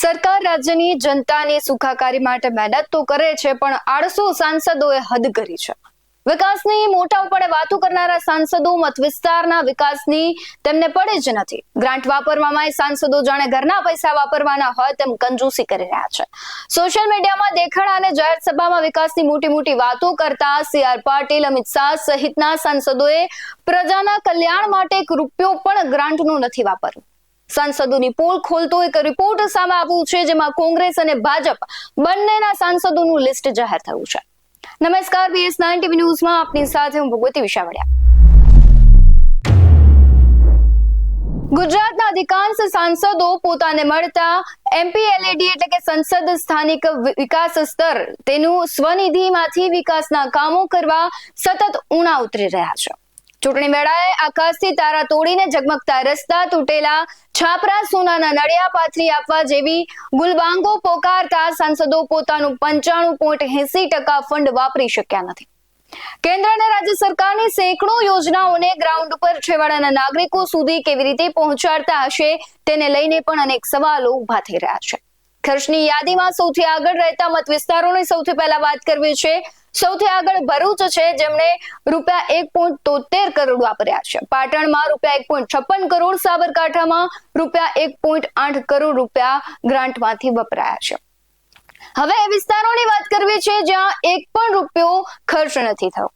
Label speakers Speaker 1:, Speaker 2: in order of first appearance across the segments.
Speaker 1: સરકાર રાજ્યની જનતાની સુખાકારી માટે મહેનત તો કરે છે, પણ આળસુ સાંસદોએ હદ કરી છે. વિકાસની મોટા ઉપાડે વાતો કરનારા સાંસદો મત વિસ્તારના વિકાસની તેમને પડે જ નથી. ગ્રાન્ટ વાપરવામાં સાંસદો જાણે ઘરના પૈસા વાપરવાના હોય તેમ કંજૂસી કરી રહ્યા છે. સોશિયલ મીડિયામાં દેખાડા અને જાહેર સભામાં વિકાસની મોટી વાતો કરતા CR પાટીલ, અમિત શાહ સહિતના સાંસદોએ પ્રજાના કલ્યાણ માટે એક રૂપિયો પણ ગ્રાન્ટનો નથી વાપર્યો. સાંસદોની પોલ ખોલતો એક રિપોર્ટ સામે આવ્યું છે, જેમાં કોંગ્રેસ અને ભાજપ બંનેના સાંસદોનું લિસ્ટ જાહેર થયું છે. નમસ્કાર, BS9 TV ન્યૂઝમાં આપની સાથે હું ભગવતી વિશાવડિયા. ગુજરાતના અધિકાંશ સાંસદો પોતાને મળતા MPLAD એટલે કે સંસદ સ્થાનિક વિકાસ સ્તર તેનું સ્વનિધિમાંથી વિકાસના કામો કરવા સતત ઉણા ઉતરી રહ્યા છે. ચૂંટણી વેળાએ આકાશથી તારા તોડીને ઝગમગતા રસ્તા, તૂટેલા છાપરા, સોનાના નળિયા પાથરી આપવા જેવી ગુલબાંગો પોકારતા સાંસદો પોતાનું 95.80% ફંડ વાપરી શક્યા નથી. કેન્દ્ર અને રાજ્ય સરકારની સેંકડો યોજનાઓને ગ્રાઉન્ડ પર છેવાડાના નાગરિકો સુધી કેવી રીતે પહોંચાડતા હશે તેને લઈને પણ અનેક સવાલો ઉભા થઈ રહ્યા છે. ખર્ચની યાદીમાં સૌથી આગળ રહેતા મત વિસ્તારોની સૌથી પહેલા વાત કરવી છે. સૌથી આગળ ભરૂચ છે, જેમણે ₹1.73 કરોડ વાપર્યા છે. પાટણમાં ₹1.56 કરોડ, સાબરકાંઠામાં ₹1.8 કરોડ ગ્રાન્ટમાંથી વપરાયા છે. હવે એ વિસ્તારોની વાત કરવી છે જ્યાં એક પણ રૂપિયો ખર્ચ નથી થયો.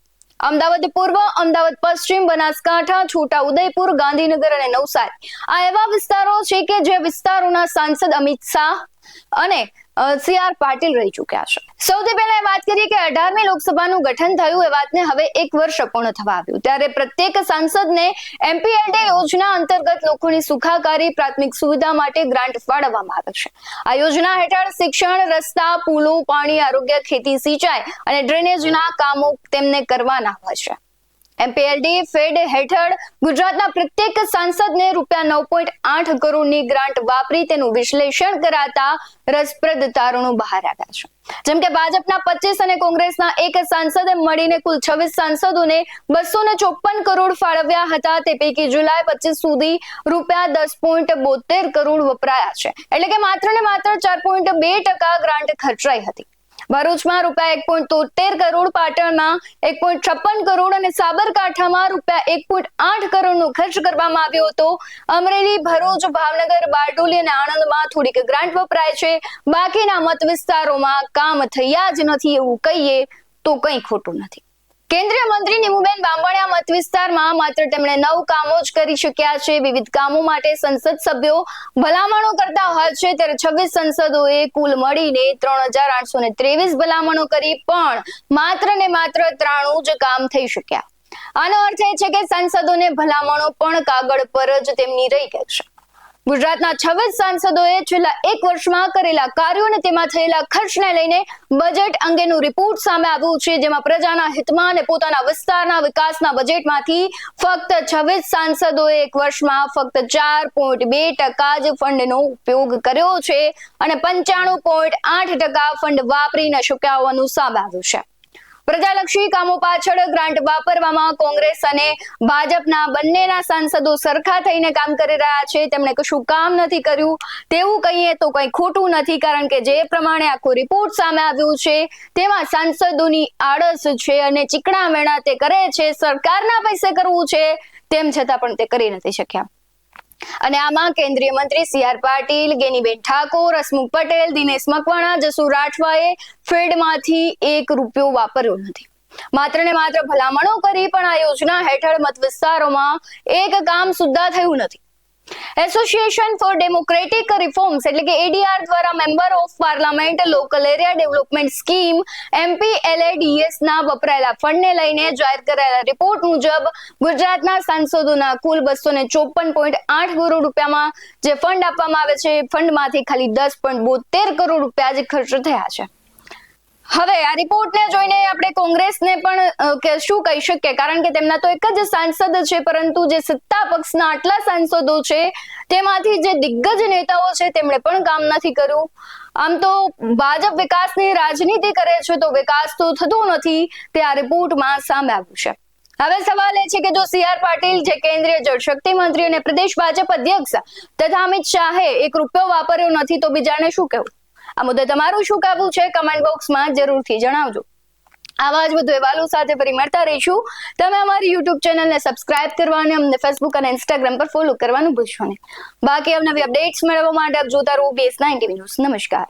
Speaker 1: અમદાવાદ પૂર્વ, અમદાવાદ પશ્ચિમ, બનાસકાંઠા, છોટાઉદેપુર, ગાંધીનગર અને નવસારી આ એવા વિસ્તારો છે કે જે વિસ્તારોના સાંસદ અમિત શાહ અને CR પાટીલ રહી ચૂક્યા છે. સૌથી પહેલા વાત કરીએ કે 18મી લોકસભાનું ગઠન થયું એ વાતને હવે 1 વર્ષ પૂર્ણ થવા આવ્યું, ત્યારે પ્રત્યેક સાંસદને MPLAD યોજના અંતર્ગત લોકોની સુખાકારી, પ્રાથમિક સુવિધા માટે ગ્રાન્ટ ફાળવવામાં આવે છે. આ યોજના હેઠળ શિક્ષણ, રસ્તા, પુલો, પાણી, આરોગ્ય, ખેતી, સિંચાઈ અને ડ્રેનેજના કામો તેમને કરવાના હોય છે. MPLAD ફેડ હેઠળ ગુજરાતના પ્રત્યેક સાંસદને ₹9.8 કરોડની ગ્રાન્ટ વાપરી તેનું વિશ્લેષણ કરાતા રસપ્રદ તારણો બહાર આવ્યા છે. જેમ કે ભાજપના 25 અને કોંગ્રેસના એક સાંસદે મળીને કુલ 26 સાંસદોને 254 કરોડ ફાળવ્યા હતા. તે પૈકી જુલાઈ 25 સુધી ₹10.72 કરોડ વપરાયા છે, એટલે કે માત્ર ને માત્ર 4.2% ગ્રાન્ટ ખર્ચાઈ હતી. ભરૂચમાં ₹1.73 કરોડ, પાટણમાં ₹1.56 કરોડ અને સાબરકાંઠામાં ₹1.8 કરોડનો ખર્ચ કરવામાં આવ્યો હતો. અમરેલી, ભરૂચ, ભાવનગર, બારડોલી અને આણંદમાં થોડીક ગ્રાન્ટ વપરાય છે. બાકીના મત વિસ્તારોમાં કામ થયા જ નથી એવું કહીએ તો કંઈ ખોટું નથી. કેન્દ્રીય મંત્રી નીમુબેન બાંભણિયા મત વિસ્તારમાં માત્ર તેમણે 9 કામો જ કરી શક્યા છે. વિવિધ કામો માટે સંસદ સભ્યો ભલામણો કરતા હોય છે, ત્યારે 26 સંસદોએ કુલ મળીને 3823 ભલામણો કરી, પણ માત્ર ને માત્ર 93 જ કામ થઈ શક્યા. આનો અર્થ એ છે કે સાંસદોને ભલામણો પણ કાગળ પર જ તેમની રહી ગઈ છે. ગુજરાતના 26 સાંસદોએ છેલ્લા 1 વર્ષમાં કરેલા કાર્યો અને તેમાં થયેલા ખર્ચને લઈને બજેટ અંગેનું રિપોર્ટ સામે આવ્યું છે, જેમાં પ્રજાના હિતમાં અને પોતાના વિસ્તારના વિકાસના બજેટમાંથી ફક્ત 26 સાંસદોએ 1 વર્ષમાં ફક્ત 4.2% જ ફંડનો ઉપયોગ કર્યો છે અને 95.8% ફંડ વાપરી ન શક્યા હોવાનું સામે આવ્યું છે. પ્રજાલક્ષી કામો પાછળ ગ્રાન્ટ વાપરવામાં કોંગ્રેસ અને ભાજપના બંનેના સાંસદો સરખા થઈને કામ કરી રહ્યા છે. તેમણે કશું કામ નથી કર્યું તેવું કહીએ તો કંઈ ખોટું નથી, કારણ કે જે પ્રમાણે આખો રિપોર્ટ સામે આવ્યું છે તેમાં સાંસદોની આળસ છે અને ચીકણા મેણા તે કરે છે. સરકારના પૈસે કરવું છે તેમ છતાં પણ તે કરી નથી શક્યા. અને આમાં કેન્દ્રીય મંત્રી CR પાટીલ, ગેનીબેન ઠાકોર, હસમુખ પટેલ, દિનેશ મકવાણા, જસુ રાઠવાએ ફેડમાંથી 1 રૂપિયો વાપર્યો નથી. માત્ર ને માત્ર ભલામણો કરી, પણ આ યોજના હેઠળ મત વિસ્તારોમાં એક કામ સુદ્ધા થયું નથી. એસોસિએશન ફોર ડેમોક્રેટિક રિફોર્મ્સ એટલે કે ADR દ્વારા member of parliament local area development scheme MPLADS ના વપરાયેલા ફંડને લઈને જાહેર કરાયેલા રિપોર્ટ મુજબ ગુજરાતના સાંસદોના કુલ ₹254.8 કરોડ જે ફંડ આપવામાં આવે છે, ફંડમાંથી ખાલી ₹10.72 કરોડ જ ખર્ચ થયા છે. હવે આ રિપોર્ટને જોઈને આપણે કોંગ્રેસને પણ શું કહી શકીએ, કારણ કે તેમના તો એક જ સાંસદ છે, પરંતુ જે સત્તા પક્ષના આટલા સાંસદો છે તેમાંથી જે દિગ્ગજ નેતાઓ છે તેમણે પણ કામ નથી કર્યું. આમ તો ભાજપ વિકાસની રાજનીતિ કરે છે તો વિકાસ તો થતો નથી, તે આ રિપોર્ટમાં સામે આવ્યું છે. હવે સવાલ એ છે કે જો સી આર પાટીલ જે કેન્દ્રીય જળશક્તિ મંત્રી અને પ્રદેશ ભાજપ અધ્યક્ષ તથા અમિત શાહે એક રૂપિયો વાપર્યો નથી તો બીજાને શું કહેવું? આ મુદ્દે તમારું શું કહેવું છે કમેન્ટ બોક્સમાં જરૂરથી જણાવજો. આવા જ વધુ અહેવાલો સાથે ફરી મળતા રહીશું. તમે અમારી યુટ્યુબ ચેનલને સબસ્ક્રાઇબ કરવા અને અમને ફેસબુક અને ઇન્સ્ટાગ્રામ પર ફોલો કરવાનું ભૂલશો નહીં. બાકી અવનવી અપડેટ્સ મેળવવા માટે આપ જોતા રહો BS9 TV ન્યૂઝ. નમસ્કાર.